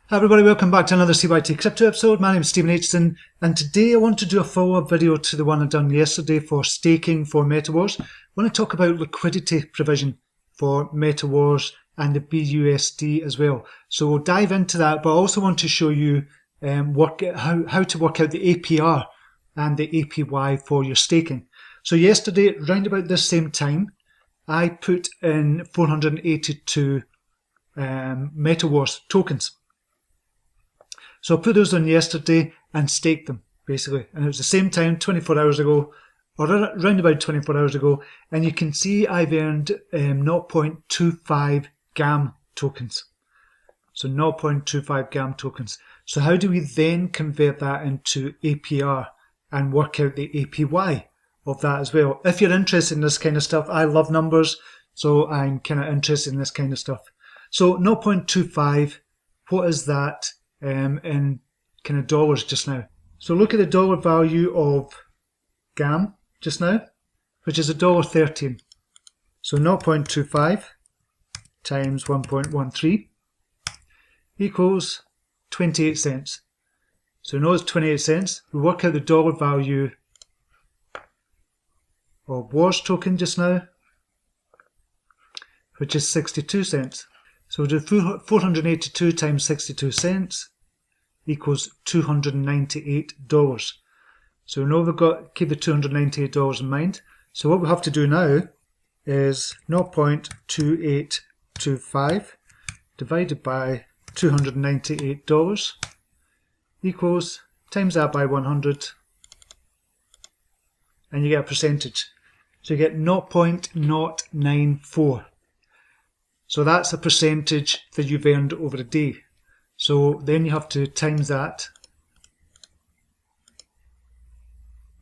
Hi everybody, welcome back to another CYT-Crypto episode. My name is Stephen Aitchison, and today I want to do a follow-up video to the one I done yesterday for staking for MetaWars. I want to talk about liquidity provision for MetaWars and the BUSD as well. So we'll dive into that, but I also want to show you how to work out the APR and the APY for your staking. So yesterday, round about this same time, I put in 482 MetaWars tokens. So I put those on yesterday and staked them, basically. And it was the same time, 24 hours ago, or around about 24 hours ago. And you can see I've earned 0.25 GAM tokens. So 0.25 GAM tokens. So how do we then convert that into APR and work out the APY of that as well? If you're interested in this kind of stuff, I love numbers, so I'm kind of interested in this kind of stuff. So 0.25, what is that? In kind of dollars just now. So look at the dollar value of GAM just now, which is $1.13. So 0.25 times 1.13 equals 28 cents. So we know it's 28 cents. We work out the dollar value of WARS token just now, which is 62 cents. So we'll do 482 times 62 cents equals $298. So we know we've got to keep the $298 in mind. So what we have to do now is 0.2825 divided by $298 equals, times that by 100, and you get a percentage. So you get 0.094. So that's a percentage that you've earned over a day. So then you have to times that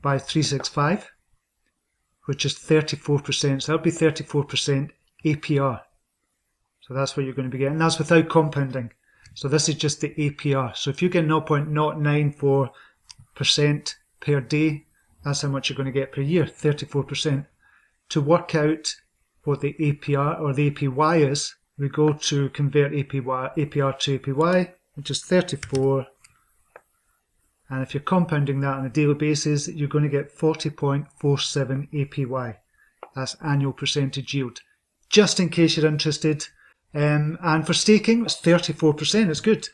by 365, which is 34%. So that'll be 34% APR. So that's what you're going to be getting. That's without compounding. So this is just the APR. So if you get 0.094% per day, that's how much you're going to get per year, 34%. To work out what the APR or the APY is, we go to convert APR to APY, which is 34. And if you're compounding that on a daily basis, you're going to get 40.47 APY. That's annual percentage yield. Just in case you're interested. And for staking, it's 34%. It's good.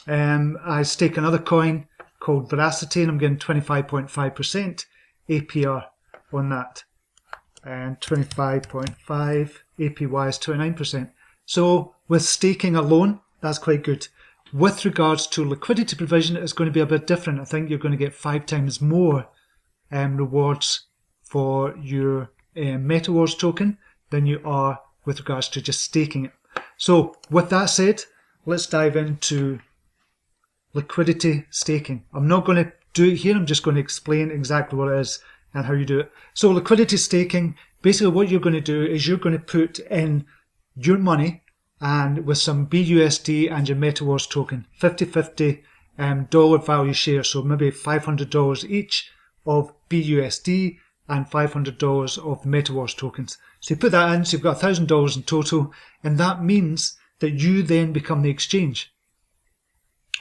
I stake another coin called Veracity, and I'm getting 25.5% APR on that. And 25.5 APY is 29%. So with staking alone, that's quite good. With regards to liquidity provision, it's going to be a bit different. I think you're going to get 5 times more rewards for your MetaWars token than you are with regards to just staking it. So with that said, let's dive into liquidity staking. I'm not going to do it here. I'm just going to explain exactly what it is and how you do it. So liquidity staking, basically what you're going to do is you're going to put in your money and with some BUSD and your MetaWars token, 50-50 dollar value share. So maybe $500 each of BUSD and $500 of the MetaWars tokens. So you put that in, so you've got $1,000 in total, and that means that you then become the exchange,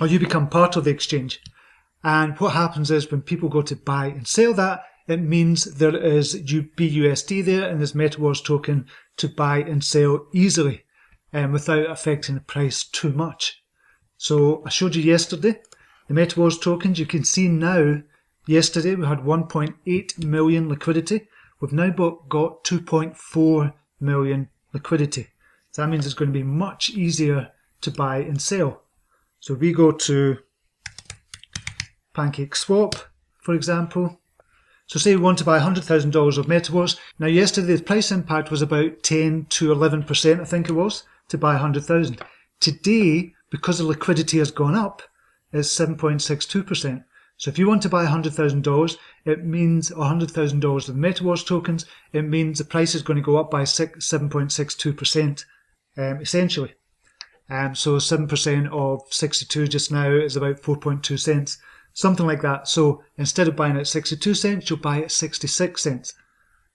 or you become part of the exchange. And what happens is when people go to buy and sell that, it means there is BUSD there and there's MetaWars token to buy and sell easily and without affecting the price too much. So I showed you yesterday the MetaWars tokens. You can see now, yesterday we had 1.8 million liquidity. We've now got 2.4 million liquidity. So that means it's going to be much easier to buy and sell. So we go to PancakeSwap, for example. So say we want to buy $100,000 of MetaWars. Now yesterday the price impact was about 10 to 11%, I think it was, to buy 100,000. Today, because the liquidity has gone up, it's 7.62%. So if you want to buy $100,000, it means $100,000 of MetaWars tokens. It means the price is going to go up by 7.62%, essentially. So 7% of 62 just now is about 4.2 cents. Something like that. So instead of buying it at 62 cents, you'll buy it at 66 cents.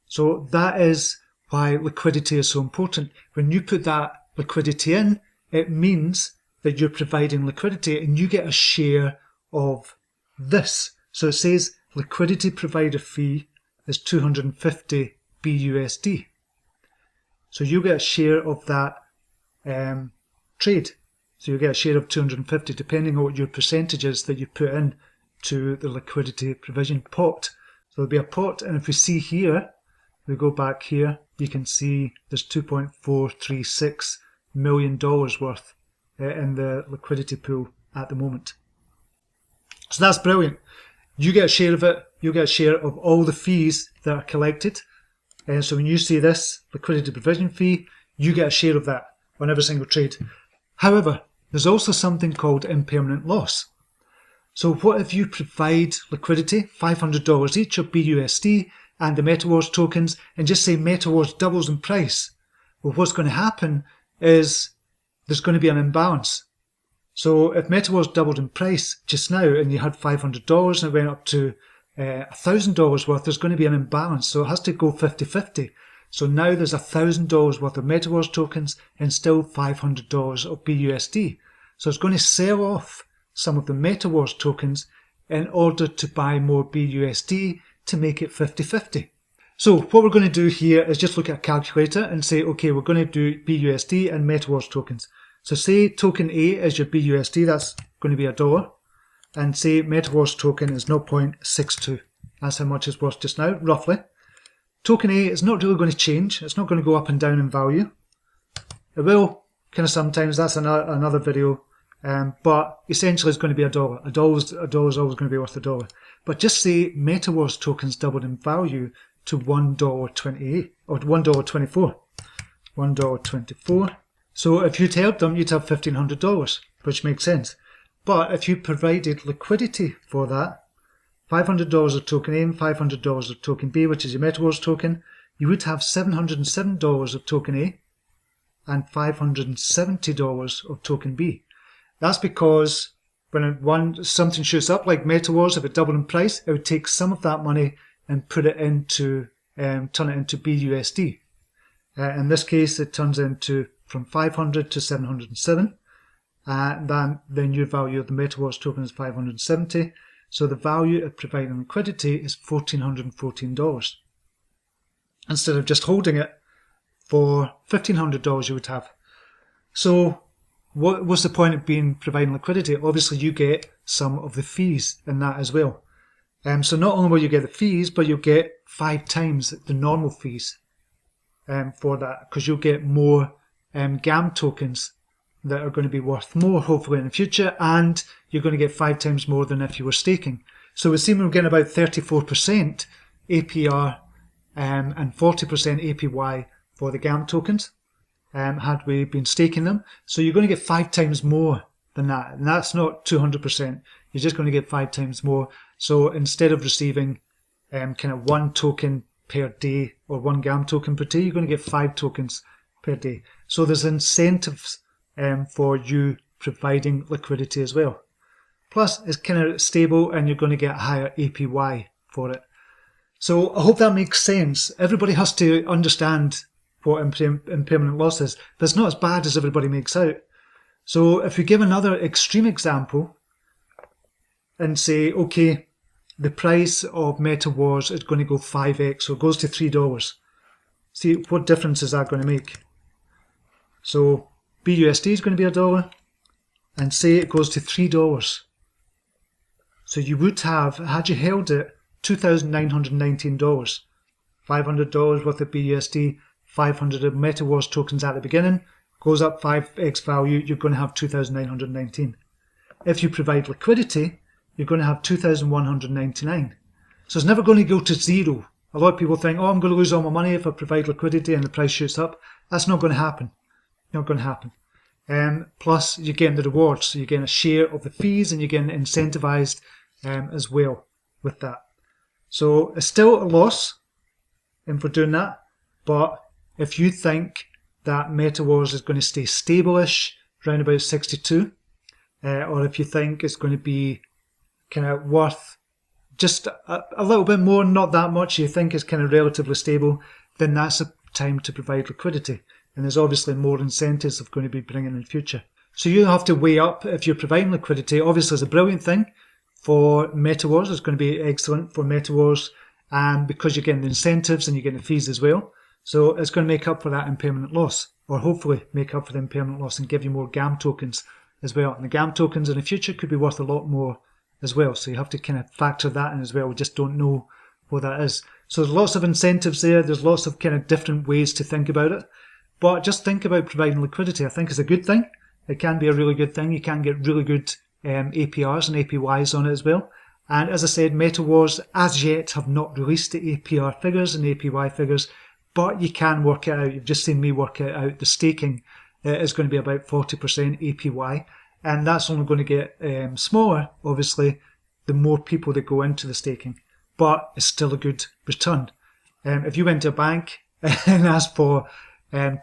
So that is why liquidity is so important. When you put that liquidity in, it means that you're providing liquidity and you get a share of this. So it says liquidity provider fee is 250 BUSD. So you get a share of that trade. So you get a share of 250 depending on what your percentage is that you put in to the liquidity provision pot. So there'll be a pot, and if we see here, we go back here, you can see there's $2.436 million worth in the liquidity pool at the moment. So that's brilliant. You get a share of it, you get a share of all the fees that are collected. And so when you see this liquidity provision fee, you get a share of that on every single trade. However, there's also something called impermanent loss. So what if you provide liquidity, $500 each of BUSD and the MetaWars tokens, and just say MetaWars doubles in price? Well, what's going to happen is there's going to be an imbalance. So if MetaWars doubled in price just now and you had $500 and it went up to $1,000 worth, there's going to be an imbalance. So it has to go 50-50. So now there's $1,000 worth of MetaWars tokens and still $500 of BUSD. So it's going to sell off some of the MetaWars tokens in order to buy more BUSD to make it 50-50. So what we're going to do here is just look at a calculator and say, okay, we're going to do BUSD and MetaWars tokens. So say token A is your BUSD, that's going to be $1. And say MetaWars token is 0.62. That's how much it's worth just now, roughly. Token A is not really going to change. It's not going to go up and down in value. It will kind of sometimes, that's another video. But essentially it's going to be $1. $1 is always going to be worth $1. But just say MetaWars tokens doubled in value to $1.28 or $1.24. $1.24. So if you'd held them, you'd have $1,500, which makes sense. But if you provided liquidity for that, $500 of token A and $500 of token B, which is your MetaWars token, you would have $707 of token A and $570 of token B. That's because when something shoots up like MetaWars, if it doubled in price, it would take some of that money and put it into, turn it into BUSD. In this case, it turns into from 500 to 707. Then your value of the MetaWars token is 570. So the value of providing liquidity is $1,414. Instead of just holding it for $1,500 you would have. So what's the point of providing liquidity? Obviously you get some of the fees in that as well. So not only will you get the fees, but you'll get 5 times the normal fees for that, because you'll get more GAM tokens that are going to be worth more hopefully in the future, and you're going to get 5 times more than if you were staking. So we see we're getting about 34% APR and 40% APY for the GAM tokens had we been staking them. So you're going to get 5 times more than that, and that's not 200%. You're just going to get 5 times more. So instead of receiving kind of 1 token per day or 1 GAM token per day, you're going to get 5 tokens per day. So there's incentives for you providing liquidity as well. Plus, it's kind of stable and you're going to get a higher APY for it. So I hope that makes sense. Everybody has to understand what impermanent loss is, but it's not as bad as everybody makes out. So if we give another extreme example and say, okay, the price of MetaWars is going to go 5x, so it goes to $3. See, what difference is that going to make? So BUSD is going to be $1, and say it goes to $3. So you would have, had you held it, $2,919. $500 worth of BUSD, 500 of MetaWars tokens at the beginning, goes up 5x value, you're going to have 2,919. If you provide liquidity, you're going to have 2,199. So it's never going to go to zero. A lot of people think, oh, I'm going to lose all my money if I provide liquidity and the price shoots up. That's not going to happen. Not going to happen. Plus, you're getting the rewards. So you're getting a share of the fees and you're getting incentivized as well with that. So it's still a loss for doing that. But if you think that MetaWars is going to stay stable-ish, around about 62, or if you think it's going to be kind of worth just a little bit more, not that much, you think it's kind of relatively stable, then that's a time to provide liquidity. And there's obviously more incentives of going to be bringing in the future. So you have to weigh up if you're providing liquidity. Obviously, it's a brilliant thing for MetaWars. It's going to be excellent for MetaWars, and because you're getting the incentives and you're getting the fees as well. So it's going to make up for that impermanent loss, or hopefully make up for the impermanent loss and give you more GAM tokens as well. And the GAM tokens in the future could be worth a lot more as well. So you have to kind of factor that in as well. We just don't know what that is. So there's lots of incentives there. There's lots of kind of different ways to think about it. But just think about providing liquidity. I think it's a good thing. It can be a really good thing. You can get really good APRs and APYs on it as well. And as I said, MetaWars as yet have not released the APR figures and APY figures, but you can work it out. You've just seen me work it out. The staking is going to be about 40% APY, and that's only going to get smaller, obviously, the more people that go into the staking. But it's still a good return. If you went to a bank and asked for 20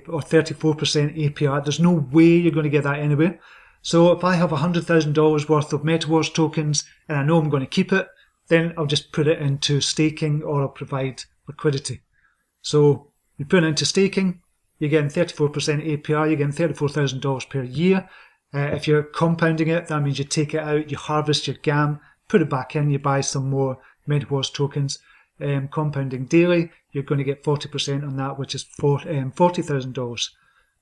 or 34% APR, there's no way you're going to get that anywhere. So if I have $100,000 worth of MetaWars tokens and I know I'm going to keep it, then I'll just put it into staking or I'll provide liquidity. So you put it into staking, you're getting 34% APR, you're getting $34,000 per year. If you're compounding it, that means you take it out, you harvest your GAM, put it back in, you buy some more MetaWars tokens. Compounding daily, you're going to get 40% on that, which is $40,000.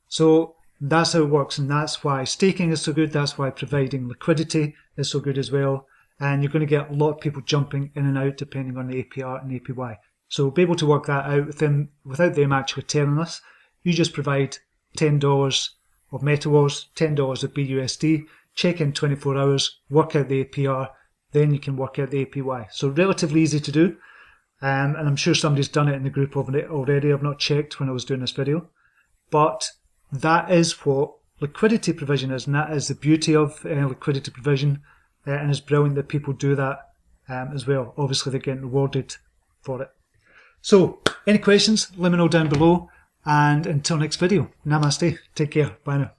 So that's how it works, and that's why staking is so good. That's why providing liquidity is so good as well. And you're going to get a lot of people jumping in and out depending on the APR and APY. So be able to work that out without them actually telling us. You just provide $10 of MetaWars, $10 of BUSD, check in 24 hours, work out the APR, then you can work out the APY. So relatively easy to do. And I'm sure somebody's done it in the group already. I've not checked when I was doing this video. But that is what liquidity provision is, and that is the beauty of liquidity provision, and it's brilliant that people do that as well. Obviously, they're getting rewarded for it. So, any questions, let me know down below, and until next video, namaste, take care, bye now.